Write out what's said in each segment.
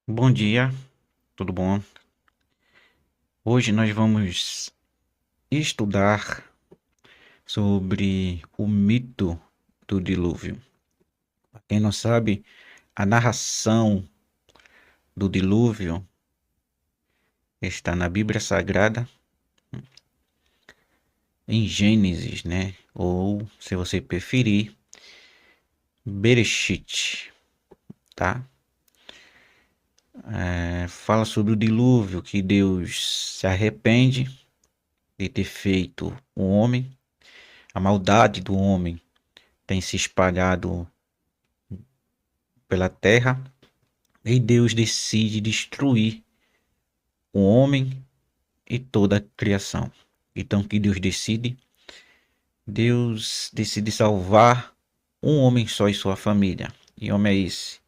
Bom dia, tudo bom? Hoje nós vamos estudar sobre o mito do dilúvio. Para quem não sabe, a narração do dilúvio está na Bíblia Sagrada, em Gênesis, né? Ou, se você preferir, Bereshit, tá? Fala sobre o dilúvio, que Deus se arrepende de ter feito o homem, a maldade do homem tem se espalhado pela terra e Deus decide destruir o homem e toda a criação. Então, o que Deus decide? Deus decide salvar um homem só e sua família. E homem é esse?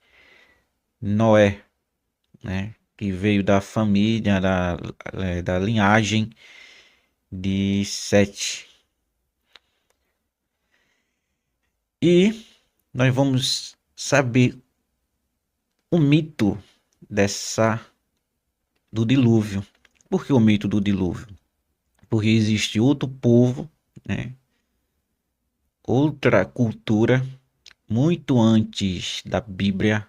Noé, né? Que veio da família, da linhagem de Sete. E nós vamos saber o mito do dilúvio. Por que o mito do dilúvio? Porque existe outro povo, né? Outra cultura, muito antes da Bíblia,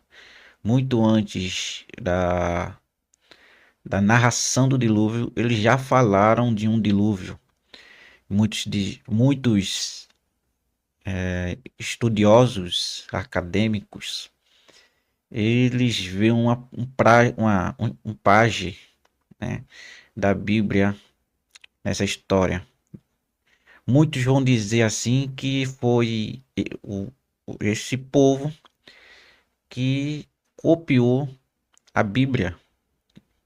muito antes da narração do dilúvio, eles já falaram de um dilúvio. Muitos estudiosos acadêmicos, eles veem um paje, né, da Bíblia nessa história. Muitos vão dizer assim que foi esse povo que copiou a Bíblia,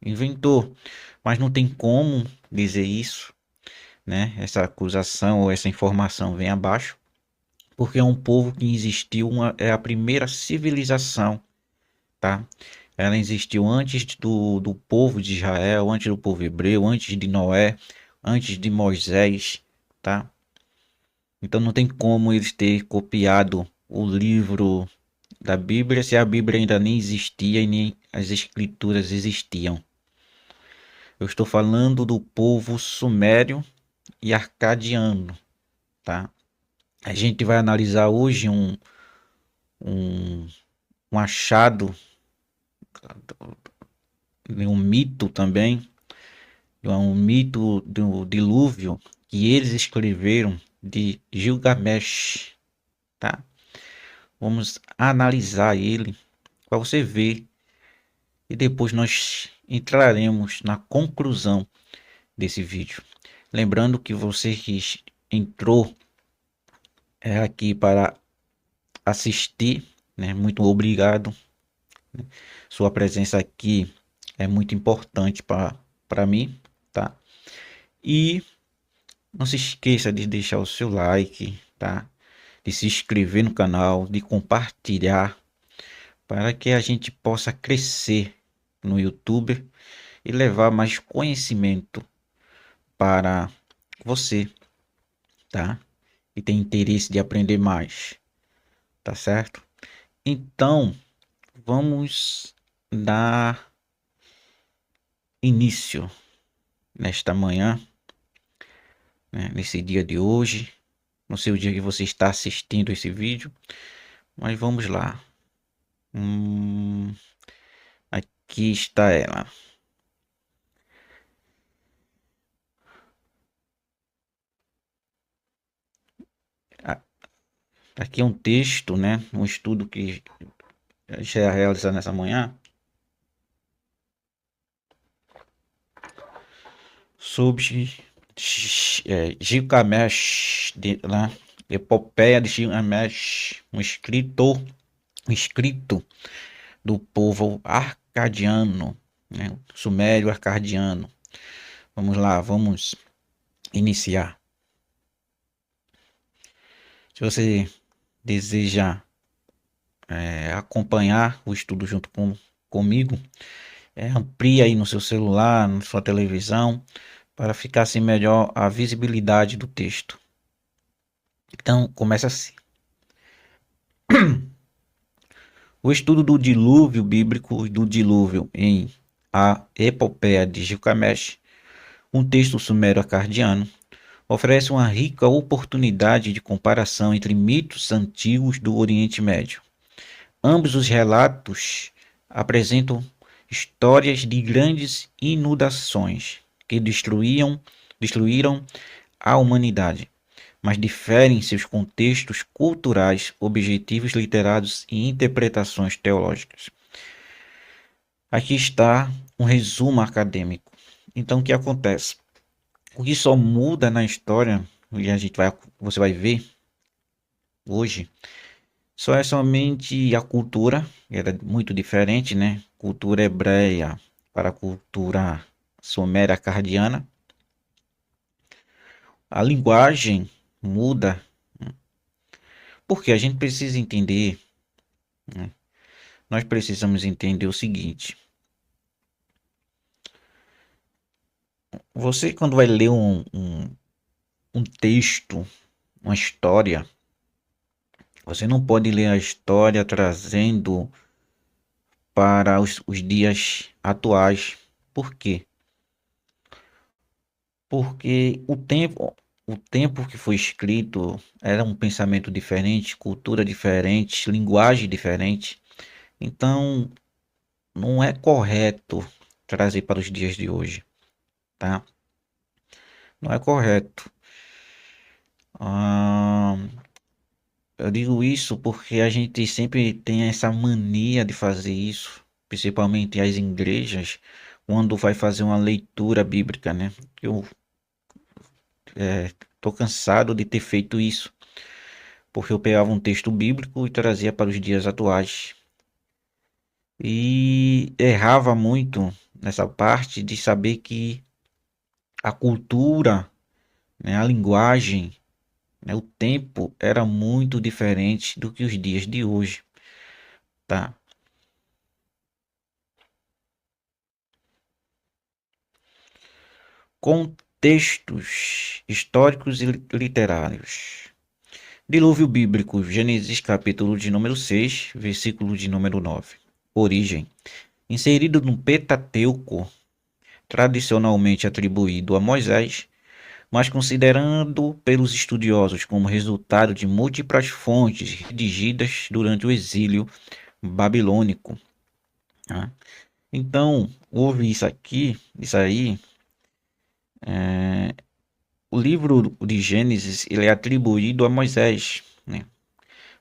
inventou, mas não tem como dizer isso, né? Essa acusação ou essa informação vem abaixo, porque é um povo que existiu, é a primeira civilização, tá? Ela existiu antes do povo de Israel, antes do povo hebreu, antes de Noé, antes de Moisés, tá? Então não tem como eles ter copiado o livro da Bíblia se a Bíblia ainda nem existia e nem as escrituras existiam. Eu estou falando do povo sumério e arcadiano, tá? A gente vai analisar hoje um, um achado, um mito também, um mito do dilúvio que eles escreveram de Gilgamesh, tá? Vamos analisar ele para você ver e depois nós entraremos na conclusão desse vídeo. Lembrando que você que entrou aqui para assistir, né? Muito obrigado. Sua presença aqui é muito importante para mim, tá? E não se esqueça de deixar o seu like, tá? De se inscrever no canal, de compartilhar, para que a gente possa crescer no YouTube e levar mais conhecimento para você, tá? E tem interesse de aprender mais, tá certo? Então, vamos dar início nesta manhã, né? Nesse dia de hoje, no seu dia que você está assistindo esse vídeo, mas vamos lá. Aqui está ela. Aqui é um texto, né? Um estudo que já é realizado nessa manhã sobre Gilgamesh, né? Epopeia de Gilgamesh, um escrito do povo arcadiano, né? Sumério arcadiano. Vamos lá, vamos iniciar. Se você deseja acompanhar o estudo junto comigo, amplie aí no seu celular, na sua televisão, para ficar assim melhor a visibilidade do texto. Então, começa assim. O estudo do dilúvio bíblico e do dilúvio em A Epopeia de Gilgamesh, um texto sumério-acadiano, oferece uma rica oportunidade de comparação entre mitos antigos do Oriente Médio. Ambos os relatos apresentam histórias de grandes inundações que destruíram a humanidade, mas diferem em seus contextos culturais, objetivos literários e interpretações teológicas. Aqui está um resumo acadêmico. Então, o que acontece? O que só muda na história, e você vai ver hoje, só é somente a cultura, era muito diferente, né? Cultura hebreia para a cultura suméria cardiana. A linguagem muda, porque a gente precisa entender, né? Nós precisamos entender o seguinte. Você, quando vai ler um texto, uma história, você não pode ler a história trazendo para os dias atuais. Por quê? Porque o tempo que foi escrito era um pensamento diferente, cultura diferente, linguagem diferente. Então, não é correto trazer para os dias de hoje, tá? Não é correto. Ah, eu digo isso porque a gente sempre tem essa mania de fazer isso, principalmente as igrejas, quando vai fazer uma leitura bíblica, né? Eu tô cansado de ter feito isso, porque eu pegava um texto bíblico e trazia para os dias atuais. E errava muito nessa parte de saber que a cultura, né, a linguagem, né, o tempo era muito diferente do que os dias de hoje, tá? Contextos históricos e literários. Dilúvio bíblico, Gênesis capítulo de número 6, versículo de número 9. Origem. Inserido no Pentateuco, tradicionalmente atribuído a Moisés, mas considerando pelos estudiosos como resultado de múltiplas fontes redigidas durante o exílio babilônico. Tá? Então, houve isso aí. O livro de Gênesis ele é atribuído a Moisés, né?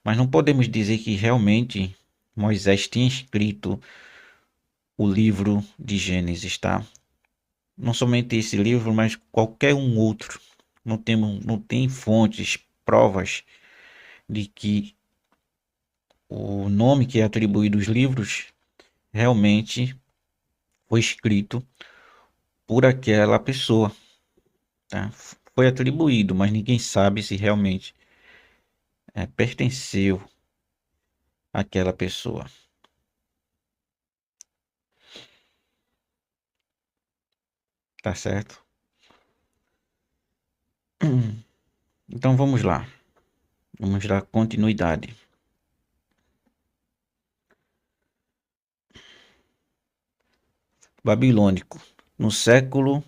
Mas não podemos dizer que realmente Moisés tinha escrito o livro de Gênesis, tá? Não somente esse livro, mas qualquer um outro. Não tem fontes, provas de que o nome que é atribuído aos livros realmente foi escrito por aquela pessoa, tá? Foi atribuído, mas ninguém sabe se realmente pertenceu àquela pessoa. Tá certo? Então vamos lá. Vamos dar continuidade. Babilônico. No século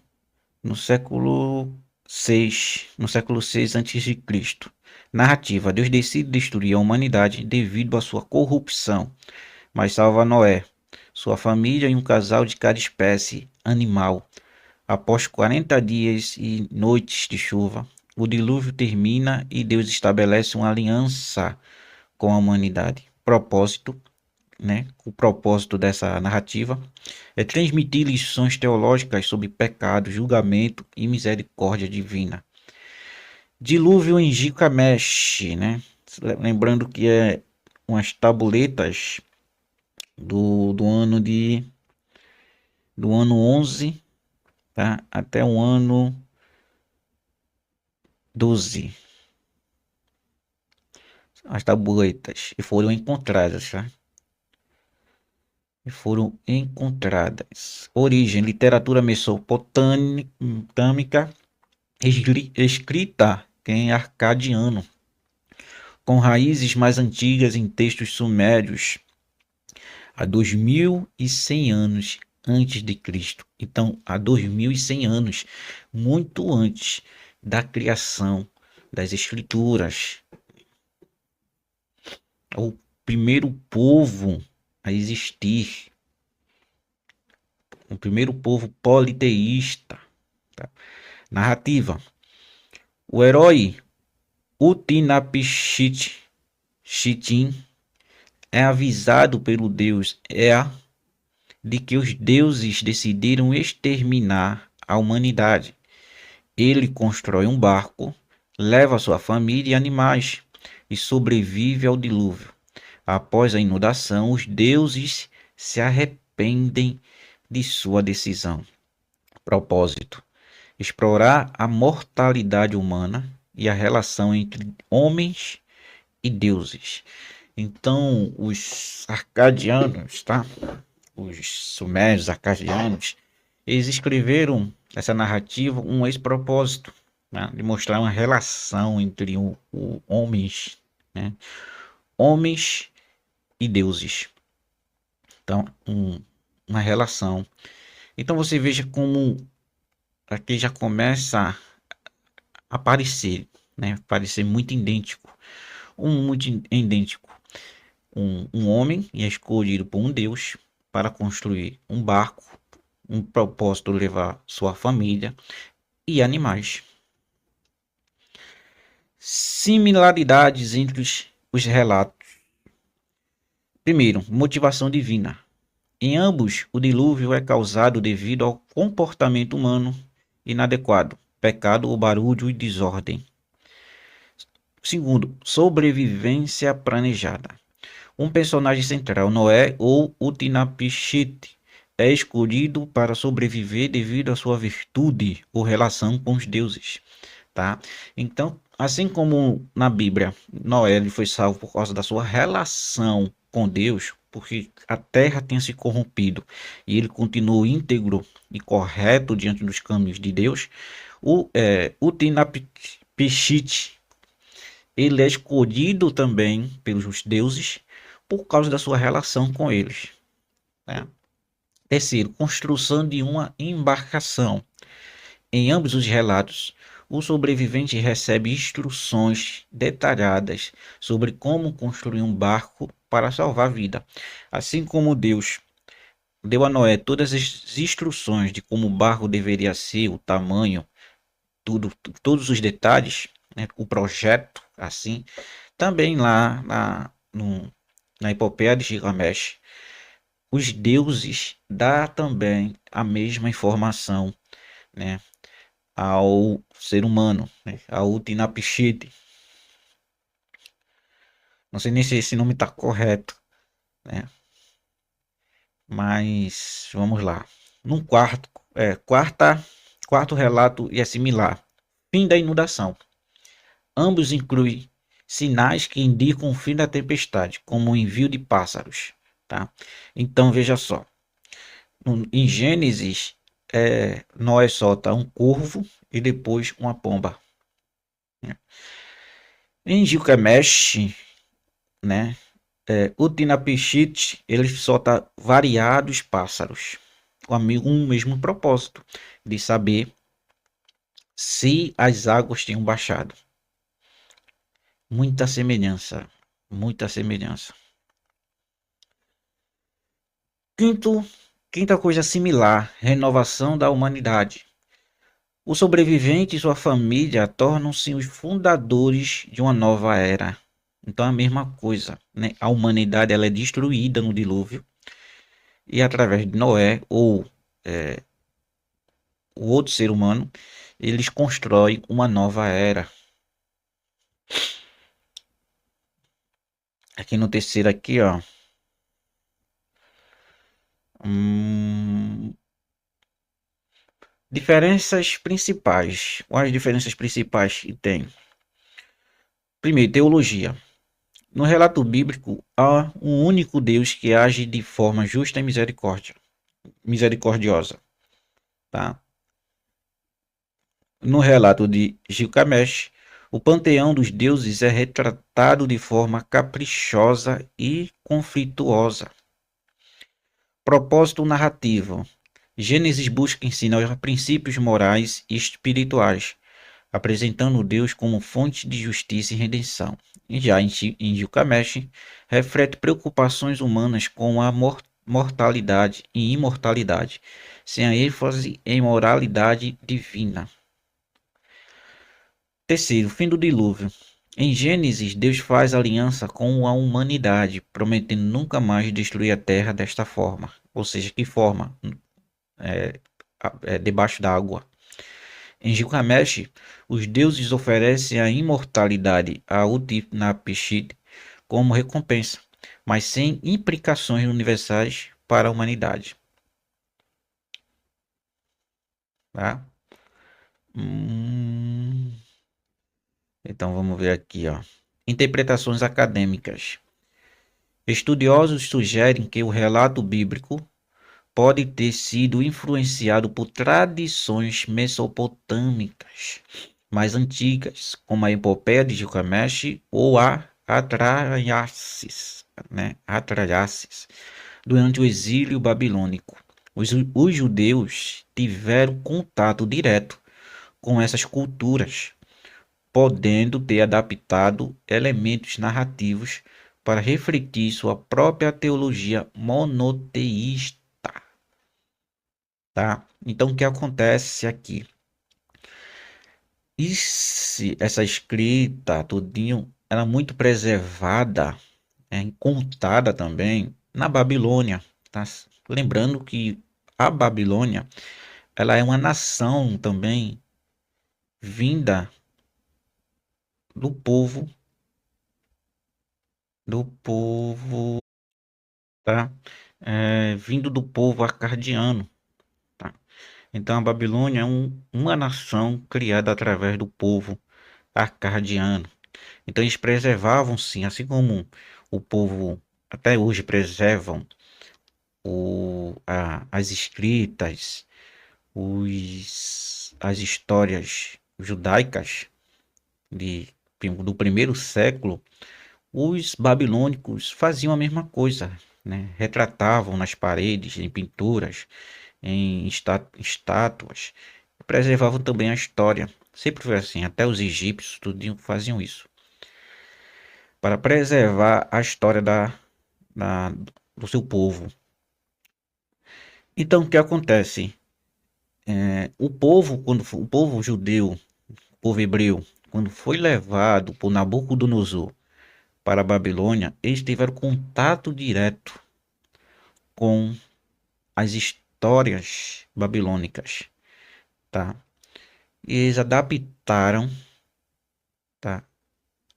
no século 6, no século 6 a.C. Narrativa: Deus decide destruir a humanidade devido à sua corrupção, mas salva Noé, sua família e um casal de cada espécie animal. Após 40 dias e noites de chuva, o dilúvio termina e Deus estabelece uma aliança com a humanidade. Propósito, né? O propósito dessa narrativa é transmitir lições teológicas sobre pecado, julgamento e misericórdia divina. Dilúvio em Gilgamesh, né? Lembrando que é umas tabuletas do ano do ano 11, tá? Até o ano 12. As tabuletas e foram encontradas, tá? E foram encontradas. Origem: literatura mesopotâmica, escrita em arcadiano, com raízes mais antigas em textos sumérios, há 2100 anos antes de Cristo. Então, há 2100 anos, muito antes da criação das escrituras. O primeiro povo a existir, o primeiro povo politeísta. Tá? Narrativa: o herói Utnapishtim é avisado pelo deus Ea de que os deuses decidiram exterminar a humanidade. Ele constrói um barco, leva sua família e animais e sobrevive ao dilúvio. Após a inundação, os deuses se arrependem de sua decisão. Propósito: explorar a mortalidade humana e a relação entre homens e deuses. Então, os arcadianos, tá? Os sumérios arcadianos, eles escreveram essa narrativa um ex-propósito, né? De mostrar uma relação entre o homens, né? Homens e deuses. Então, uma relação. Então você veja como aqui já começa a aparecer, né? Parecer muito idêntico. Muito idêntico. Um homem é escolhido por um deus para construir um barco, um propósito levar sua família e animais. Similaridades entre os relatos. Primeiro, motivação divina. Em ambos, o dilúvio é causado devido ao comportamento humano inadequado, pecado ou barulho e desordem. Segundo, sobrevivência planejada. Um personagem central, Noé ou Utnapishtim, é escolhido para sobreviver devido à sua virtude ou relação com os deuses, tá? Então, assim como na Bíblia, Noé ele foi salvo por causa da sua relação com Deus, porque a terra tinha se corrompido e ele continuou íntegro e correto diante dos caminhos de Deus. O Utnapishtim, ele é escolhido também pelos deuses por causa da sua relação com eles, né? Terceiro, construção de uma embarcação. Em ambos os relatos, o sobrevivente recebe instruções detalhadas sobre como construir um barco para salvar a vida. Assim como Deus deu a Noé todas as instruções de como o barco deveria ser, o tamanho, tudo, todos os detalhes, né, o projeto, assim, também lá na epopeia de Gilgamesh, os deuses dá também a mesma informação, né, ao ser humano, né, ao Utnapishtim. Não sei nem se esse nome está correto, né? Mas vamos lá. Num quarto relato e é similar. Fim da inundação. Ambos incluem sinais que indicam o fim da tempestade, como o envio de pássaros, tá? Então veja só. Em Gênesis, Noé solta um corvo e depois uma pomba. Em Gilgamesh, né? Utnapishtim, ele solta variados pássaros com um mesmo propósito de saber se as águas tinham baixado. Muita semelhança, muita semelhança. Quinta coisa similar, renovação da humanidade. O sobrevivente e sua família tornam-se os fundadores de uma nova era. Então é a mesma coisa, né? A humanidade ela é destruída no dilúvio e através de Noé ou o outro ser humano, eles constroem uma nova era, Aqui no terceiro aqui, ó. Diferenças principais. Quais diferenças principais que tem? Primeiro, teologia. No relato bíblico, há um único Deus que age de forma justa e misericordiosa. Tá? No relato de Gilgamesh, o panteão dos deuses é retratado de forma caprichosa e conflituosa. Propósito narrativo. Gênesis busca ensinar princípios morais e espirituais, apresentando Deus como fonte de justiça e redenção. E já em Gilgamesh, reflete preocupações humanas com a mortalidade e imortalidade, sem a ênfase em moralidade divina. Terceiro, fim do dilúvio. Em Gênesis, Deus faz aliança com a humanidade, prometendo nunca mais destruir a terra desta forma. Ou seja, que forma? Debaixo da água. Em Gilgamesh, os deuses oferecem a imortalidade a Utnapishtim como recompensa, mas sem implicações universais para a humanidade. Tá? Então vamos ver aqui, ó. Interpretações acadêmicas. Estudiosos sugerem que o relato bíblico pode ter sido influenciado por tradições mesopotâmicas mais antigas, como a epopeia de Gilgamesh ou a Atrahasis, durante o exílio babilônico. Os judeus tiveram contato direto com essas culturas, podendo ter adaptado elementos narrativos para refletir sua própria teologia monoteísta. Tá? Então, o que acontece aqui? Essa escrita, tudinho, era muito preservada, contada também na Babilônia, tá? Lembrando que a Babilônia, ela é uma nação também vinda do povo, tá? Vindo do povo acardiano, tá? Então a Babilônia é uma nação criada através do povo acardiano. Então eles preservavam sim, assim como o povo até hoje preservam as escritas, as histórias judaicas do primeiro século. Os babilônicos faziam a mesma coisa, né? Retratavam nas paredes, em pinturas, em estátuas, preservavam também a história. Sempre foi assim, até os egípcios tudo faziam isso, para preservar a história do seu povo. Então, o que acontece? O povo judeu, o povo hebreu, quando foi levado por Nabucodonosor para a Babilônia, eles tiveram contato direto com as histórias babilônicas, tá? E eles adaptaram, tá,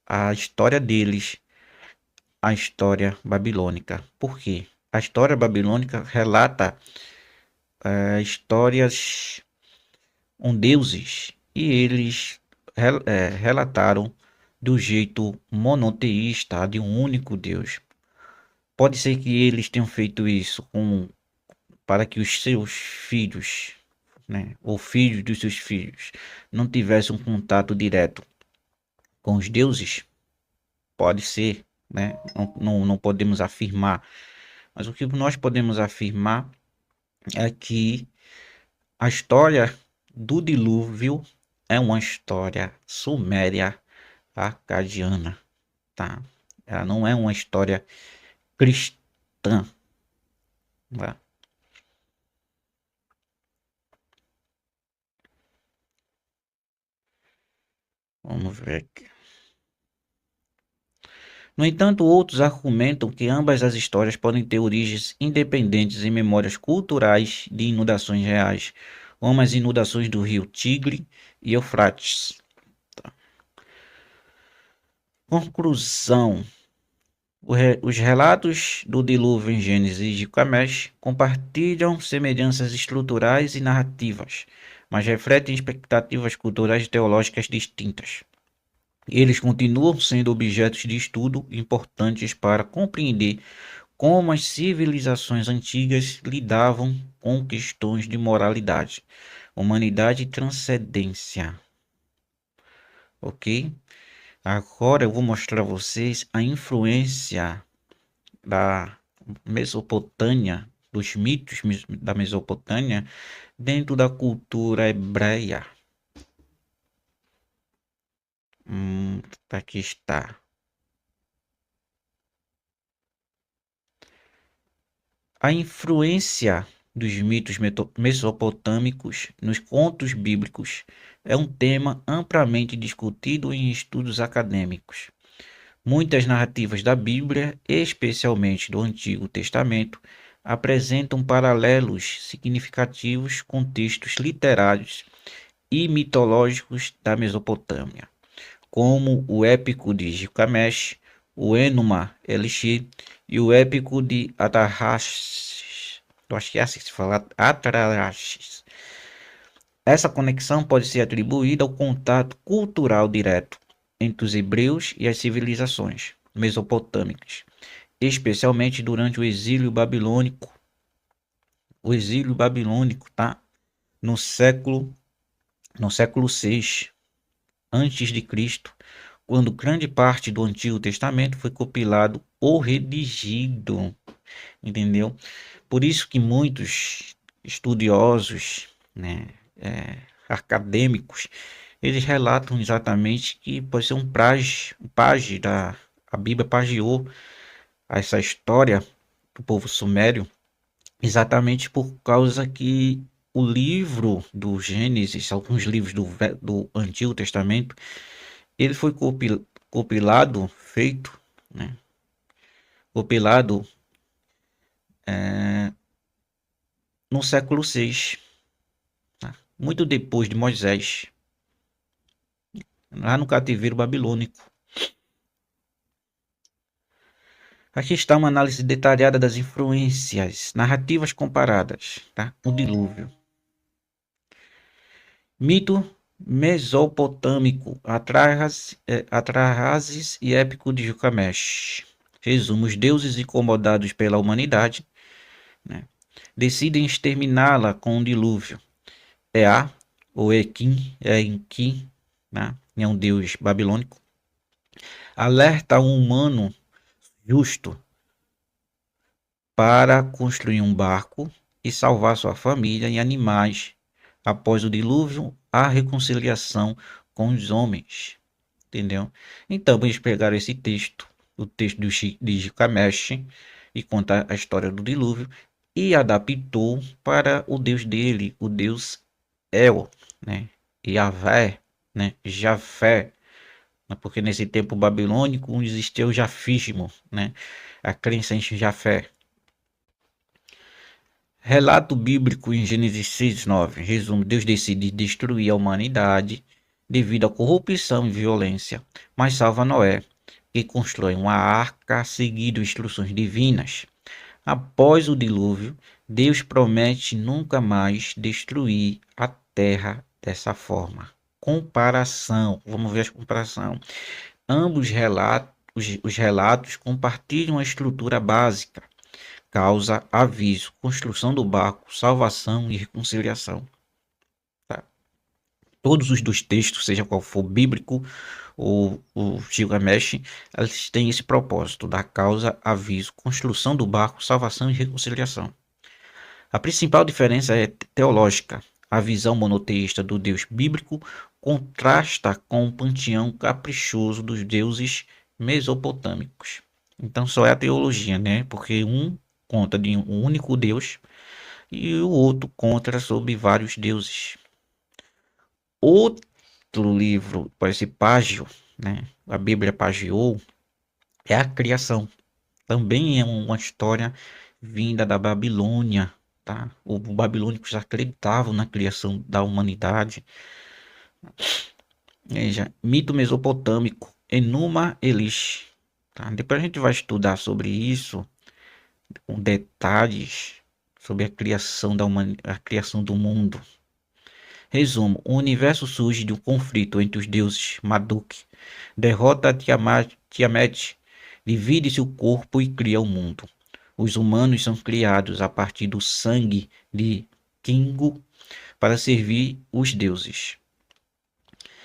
a história deles à história babilônica. Por quê? A história babilônica relata histórias com deuses e eles relataram do jeito monoteísta de um único Deus. Pode ser que eles tenham feito isso para que os seus filhos, né, ou filhos dos seus filhos, não tivessem um contato direto com os deuses. Pode ser, né? Não podemos afirmar. Mas o que nós podemos afirmar é que a história do dilúvio é uma história suméria acadiana, tá? Ela não é uma história cristã, tá? Vamos ver aqui. No entanto, outros argumentam que ambas as histórias podem ter origens independentes em memórias culturais de inundações reais, como as inundações do rio Tigre e Eufrates. Conclusão. Os relatos do dilúvio em Gênesis e Gilgamesh compartilham semelhanças estruturais e narrativas, mas refletem expectativas culturais e teológicas distintas. Eles continuam sendo objetos de estudo importantes para compreender como as civilizações antigas lidavam com questões de moralidade, humanidade e transcendência. Ok? Agora eu vou mostrar a vocês a influência da Mesopotâmia, dos mitos da Mesopotâmia, dentro da cultura hebreia. Aqui está. A influência dos mitos mesopotâmicos nos contos bíblicos é um tema amplamente discutido em estudos acadêmicos. Muitas narrativas da Bíblia, especialmente do Antigo Testamento, apresentam paralelos significativos com textos literários e mitológicos da Mesopotâmia, como o épico de Gilgamesh, o Enuma Elish e o épico de Atrahasis. Eu acho que é assim que se fala, Atrahasis. Essa conexão pode ser atribuída ao contato cultural direto entre os hebreus e as civilizações mesopotâmicas, especialmente durante o exílio babilônico. O exílio babilônico, tá? No século 6 antes de Cristo, quando grande parte do Antigo Testamento foi compilado ou redigido, entendeu? Por isso que muitos estudiosos, né, acadêmicos, eles relatam exatamente que pode ser um page da a Bíblia pagiou essa história do povo sumério, exatamente por causa que o livro do Gênesis, alguns livros do Antigo Testamento, ele foi compilado, feito, né, compilado no século 6, tá? Muito depois de Moisés, lá no cativeiro babilônico. Aqui está uma análise detalhada das influências narrativas comparadas, tá? O dilúvio. Mito mesopotâmico, Atrahasis e épico de Gilgamesh. Resumo: os deuses incomodados pela humanidade, né, decidem exterminá-la com um dilúvio. Ea, ou Ekin, Enki, né, é um deus babilônico, alerta um humano justo para construir um barco e salvar sua família e animais. Após o dilúvio, a reconciliação com os homens. Entendeu? Então, eles pegaram esse texto, o texto de Gilgamesh, e conta a história do dilúvio, e adaptou para o deus dele, o deus El, né? Yahvé, né? Jafé, porque nesse tempo babilônico existia o jafismo, né? A crença em Jafé. Relato bíblico em Gênesis 6:9. Resumo: Deus decide destruir a humanidade devido à corrupção e violência, mas salva Noé, que constrói uma arca seguindo instruções divinas. Após o dilúvio, Deus promete nunca mais destruir a terra dessa forma. Comparação, vamos ver a comparação. Ambos os relatos compartilham a estrutura básica: causa, aviso, construção do barco, salvação e reconciliação. Tá? Todos os dois textos, seja qual for bíblico ou o Gilgamesh, eles têm esse propósito da causa, aviso, construção do barco, salvação e reconciliação. A principal diferença é teológica. A visão monoteísta do Deus bíblico contrasta com o panteão caprichoso dos deuses mesopotâmicos. Então só é a teologia, né? Porque um conta de um único Deus e o outro conta sobre vários deuses. Outro livro, esse Págio, né? A Bíblia pagiou, é a criação. Também é uma história vinda da Babilônia, tá? Os babilônicos acreditavam na criação da humanidade. Veja, mito mesopotâmico, Enuma Elish. Tá? Depois a gente vai estudar sobre isso, com detalhes sobre a criação a criação do mundo. Resumo: o universo surge de um conflito entre os deuses. Marduk derrota Tiamat, divide seu corpo e cria o mundo. Os humanos são criados a partir do sangue de Kingu para servir os deuses.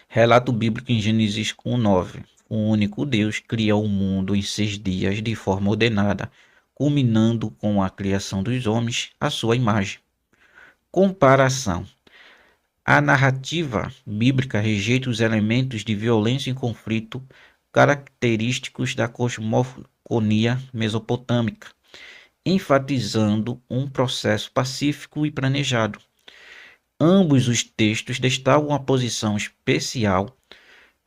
Relato bíblico em Gênesis 1:9. O único Deus cria o mundo em 6 dias de forma ordenada, culminando com a criação dos homens à sua imagem. Comparação. A narrativa bíblica rejeita os elementos de violência e conflito característicos da cosmogonia mesopotâmica, enfatizando um processo pacífico e planejado. Ambos os textos destacam a posição especial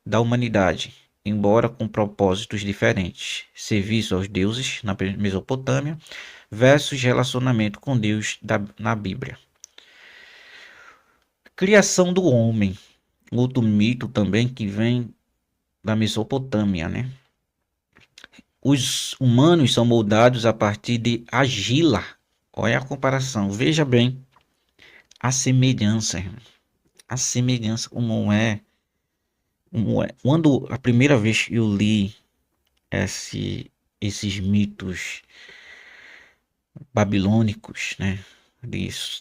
da humanidade, embora com propósitos diferentes. Serviço aos deuses na Mesopotâmia versus relacionamento com Deus na Bíblia. Criação do homem, outro mito também que vem da Mesopotâmia, né? Os humanos são moldados a partir de argila. Olha a comparação, veja bem a semelhança, a semelhança como é. Quando a primeira vez eu li esses mitos babilônicos, né,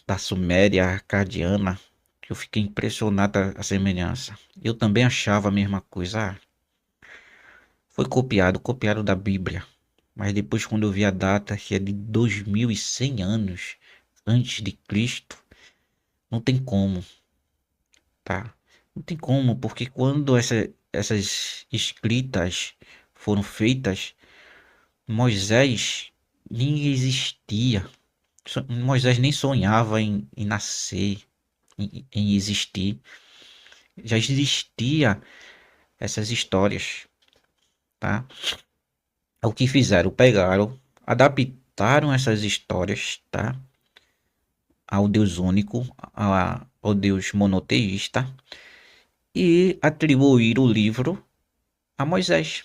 da Suméria acadiana, eu fiquei impressionado a semelhança. Eu também achava a mesma coisa. Foi copiado da Bíblia. Mas depois, quando eu vi a data, que é de 2100 anos antes de Cristo, não tem como, tá? Não tem como, porque quando essas escritas foram feitas, Moisés nem existia. Moisés nem sonhava em nascer, em existir. Já existia essas histórias, tá? O que fizeram? Pegaram, adaptaram essas histórias, tá? Ao Deus único, ao Deus monoteísta, e atribuíram o livro a Moisés,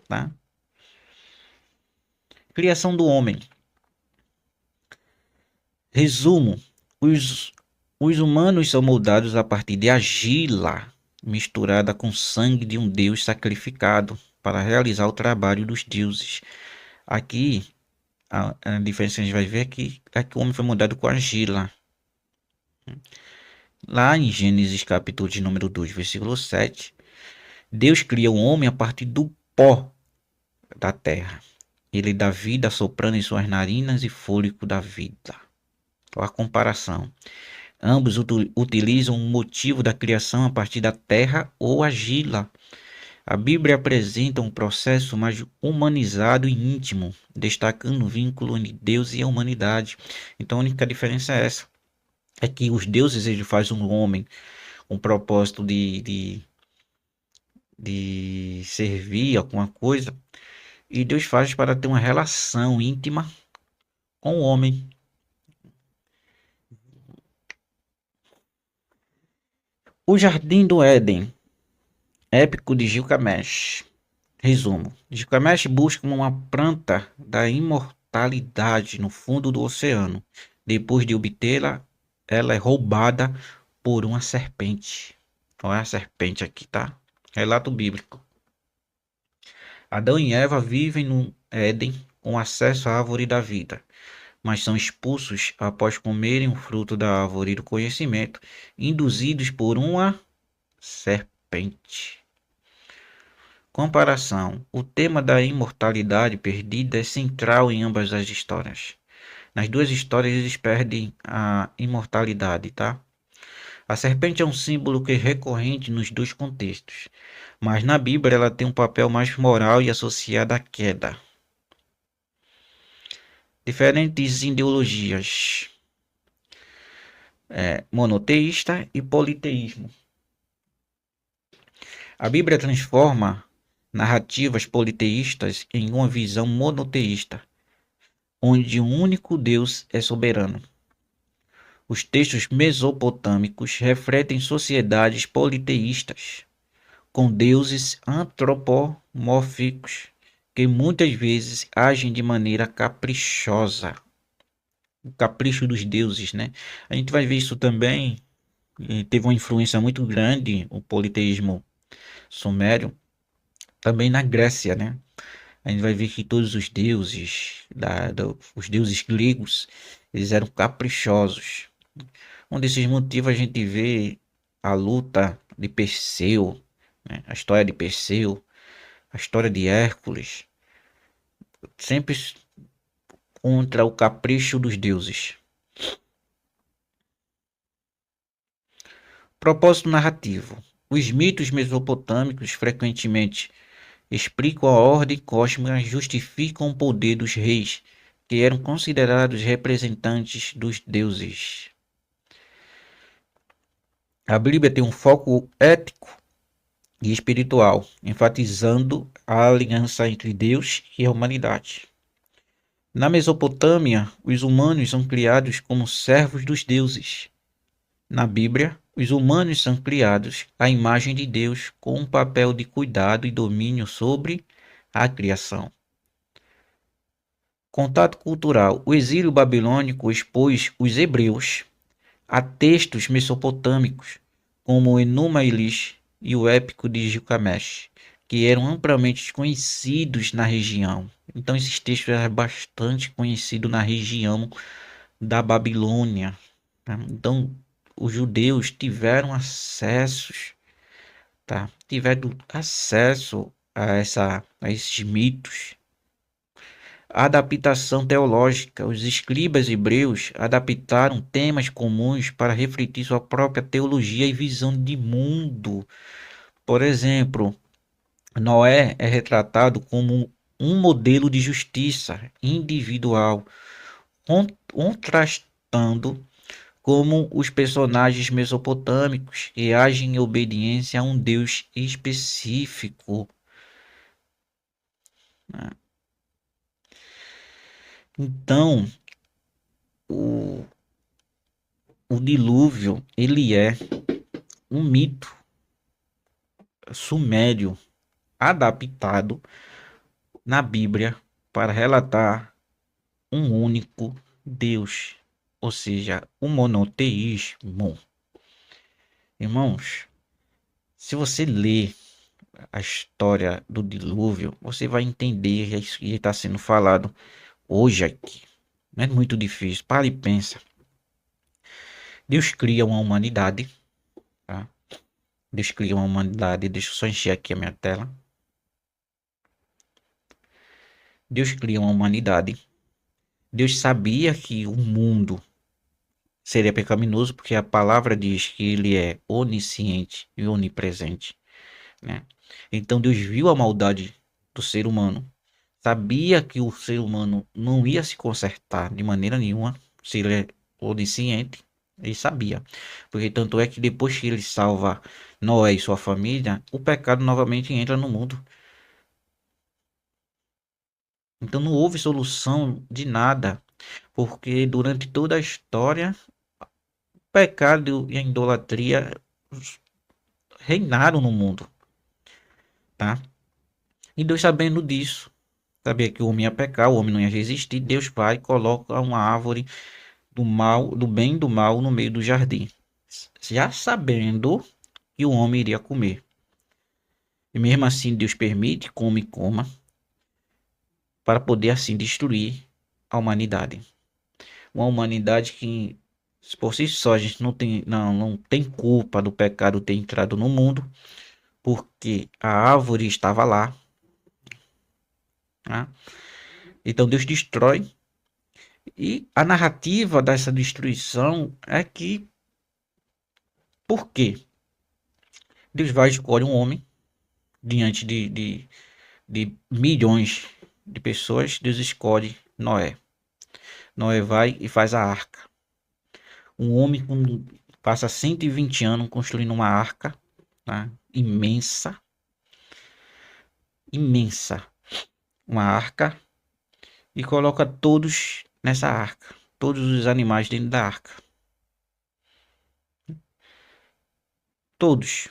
tá? Criação do homem. Resumo: os humanos são moldados a partir de argila misturada com sangue de um deus sacrificado para realizar o trabalho dos deuses. Aqui, a diferença a gente vai ver aqui é que o homem foi moldado com argila. Lá em Gênesis capítulo de número 2, versículo 7, Deus cria o homem a partir do pó da terra. Ele dá vida soprando em suas narinas e fôlego da vida. Olha a comparação. Ambos utilizam o motivo da criação a partir da terra ou argila. A Bíblia apresenta um processo mais humanizado e íntimo, destacando o vínculo entre Deus e a humanidade. Então a única diferença é essa. É que os deuses ele fazem um homem com um propósito de servir alguma coisa. E Deus faz para ter uma relação íntima com o homem. O Jardim do Éden, épico de Gilgamesh. Resumo: Gilgamesh busca uma planta da imortalidade no fundo do oceano. Depois de obtê-la, ela é roubada por uma serpente. Olha a serpente aqui, tá? Relato bíblico. Adão e Eva vivem no Éden com acesso à árvore da vida, mas são expulsos após comerem o fruto da árvore do conhecimento, induzidos por uma serpente. Comparação. O tema da imortalidade perdida é central em ambas as histórias. Nas duas histórias eles perdem a imortalidade, tá? A serpente é um símbolo que é recorrente nos dois contextos, mas na Bíblia ela tem um papel mais moral e associado à queda. Diferentes ideologias, monoteísta e politeísmo. A Bíblia transforma narrativas politeístas em uma visão monoteísta, onde um único Deus é soberano. Os textos mesopotâmicos refletem sociedades politeístas, com deuses antropomórficos que muitas vezes agem de maneira caprichosa. O capricho dos deuses, né? A gente vai ver isso também. Teve uma influência muito grande o politeísmo sumério também na Grécia, né? A gente vai ver que todos os deuses, os deuses gregos, eles eram caprichosos. Um desses motivos a gente vê a luta de Perseu, né? A história de Perseu, a história de Hércules, sempre contra o capricho dos deuses. Propósito narrativo. Os mitos mesopotâmicos frequentemente explicam a ordem cósmica e justificam o poder dos reis, que eram considerados representantes dos deuses. A Bíblia tem um foco ético e espiritual, enfatizando a aliança entre Deus e a humanidade. Na Mesopotâmia, os humanos são criados como servos dos deuses. Na Bíblia, os humanos são criados à imagem de Deus com um papel de cuidado e domínio sobre a criação. Contato cultural. O exílio babilônico expôs os hebreus a textos mesopotâmicos, como o Enuma Elish e o Épico de Gilgamesh, que eram amplamente conhecidos na região. Então, esses textos eram bastante conhecidos na região da Babilônia. Tá? Então, os judeus tiveram acessos, tá? Tiveram acesso a esses mitos. Adaptação teológica. Os escribas hebreus adaptaram temas comuns para refletir sua própria teologia e visão de mundo. Por exemplo, Noé é retratado como um modelo de justiça individual, contrastando como os personagens mesopotâmicos que agem em obediência a um Deus específico, né? Então, o, o dilúvio, ele é um mito sumério adaptado na Bíblia para relatar um único Deus, ou seja, o monoteísmo. Irmãos, se você ler a história do dilúvio, você vai entender isso que está sendo falado hoje aqui. Não é muito difícil. Para e pensa. Deus cria uma humanidade, tá? Deus cria uma humanidade. Deixa eu só encher aqui a minha tela. Deus cria uma humanidade. Deus sabia que o mundo seria pecaminoso, porque a palavra diz que ele é onisciente e onipresente, né? Então Deus viu a maldade do ser humano, sabia que o ser humano não ia se consertar de maneira nenhuma, se ele é onisciente, ele sabia. Porque tanto é que depois que ele salva Noé e sua família, o pecado novamente entra no mundo. Então não houve solução de nada, porque durante toda a história, o pecado e a idolatria reinaram no mundo, tá? E Deus sabendo disso, sabia que o homem ia pecar, o homem não ia resistir, Deus vai e coloca uma árvore do mal, do bem e do mal no meio do jardim, já sabendo que o homem iria comer. E mesmo assim Deus permite, come e coma, para poder assim destruir a humanidade. Uma humanidade que por si só a gente não tem culpa do pecado ter entrado no mundo, porque a árvore estava lá, né? Então Deus destrói. E a narrativa dessa destruição é que, por quê? Deus vai escolher um homem diante de milhões de pessoas. Deus escolhe Noé. Noé vai e faz a arca. Um homem passa 120 anos construindo uma arca, tá? Imensa, imensa, uma arca, e coloca todos nessa arca, todos os animais dentro da arca, todos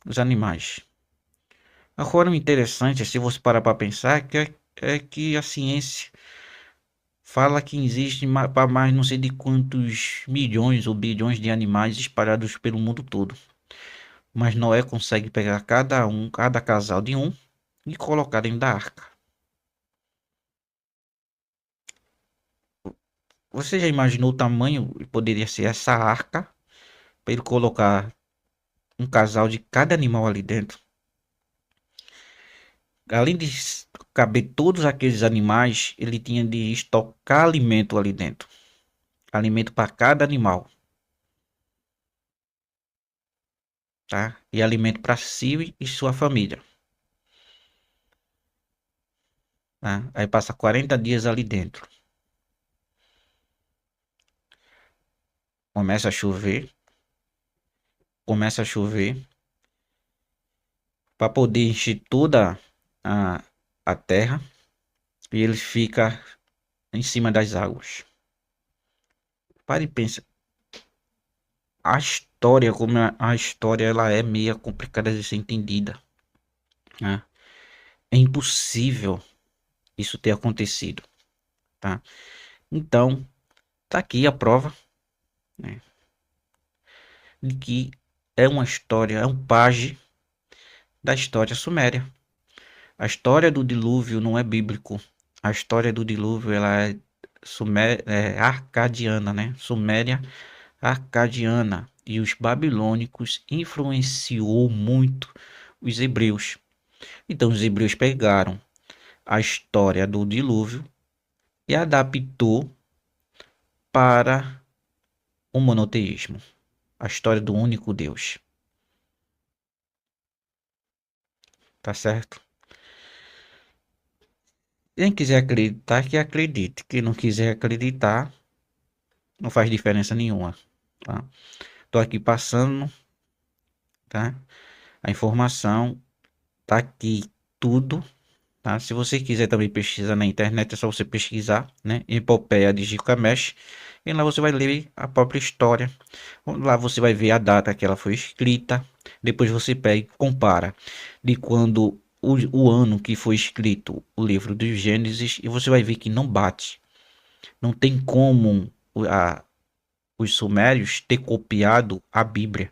os animais. Agora, o interessante, se você parar para pensar, é que a ciência fala que existe para mais não sei de quantos milhões ou bilhões de animais espalhados pelo mundo todo. Mas Noé consegue pegar cada casal de um e colocar dentro da arca. Você já imaginou o tamanho que poderia ser essa arca para ele colocar um casal de cada animal ali dentro? Além de caber todos aqueles animais, ele tinha de estocar alimento ali dentro. Alimento para cada animal, tá? E alimento para si e sua família, tá? Aí passa 40 dias ali dentro. Começa a chover, começa a chover para poder encher toda a, a terra e ele fica em cima das águas. Pare e pensa, a história, como a história ela é meio complicada de ser entendida, né? É impossível isso ter acontecido, tá? Então, tá aqui a prova, né, de que é uma história, é um paje da história suméria. A história do dilúvio não é bíblico. A história do dilúvio ela é arcadiana, né? Suméria arcadiana. E os babilônicos influenciou muito os hebreus. Então os hebreus pegaram a história do dilúvio e adaptou para o monoteísmo, a história do único Deus. Tá certo? Quem quiser acreditar, que acredite. Quem não quiser acreditar, não faz diferença nenhuma. Tá? Tô aqui passando, tá? A informação tá aqui tudo, tá? Se você quiser também pesquisar na internet, é só você pesquisar, né? Epopeia de Gilgamesh, e lá você vai ler a própria história. Lá você vai ver a data que ela foi escrita. Depois você pega e compara de quando o ano que foi escrito o livro dos Gênesis e você vai ver que não bate. Não tem como os sumérios ter copiado a Bíblia,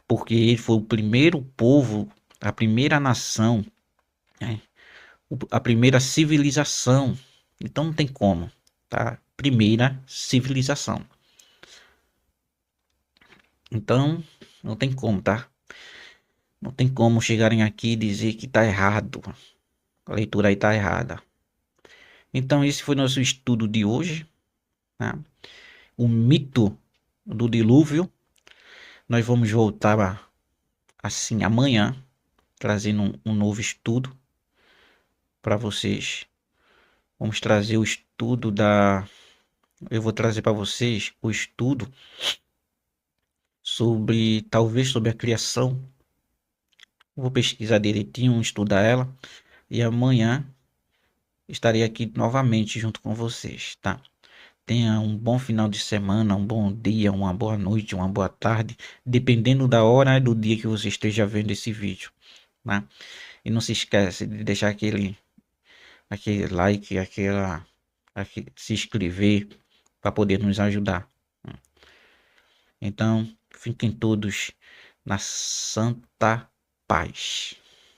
porque ele foi o primeiro povo, a primeira nação, né? A primeira civilização. Então não tem como, tá? Primeira civilização. Então não tem como, tá? Não tem como chegarem aqui e dizer que tá errado. A leitura aí tá errada. Então esse foi nosso estudo de hoje, né? O mito do dilúvio. Nós vamos voltar assim amanhã, trazendo um novo estudo para vocês. Vamos trazer o estudo da. Eu vou trazer para vocês o estudo sobre, talvez sobre a criação. Vou pesquisar direitinho, estudar ela. E amanhã estarei aqui novamente junto com vocês, tá? Tenha um bom final de semana, um bom dia, uma boa noite, uma boa tarde, dependendo da hora e do dia que você esteja vendo esse vídeo, né? E não se esquece de deixar aquele like, se inscrever para poder nos ajudar. Então, fiquem todos na santa paz.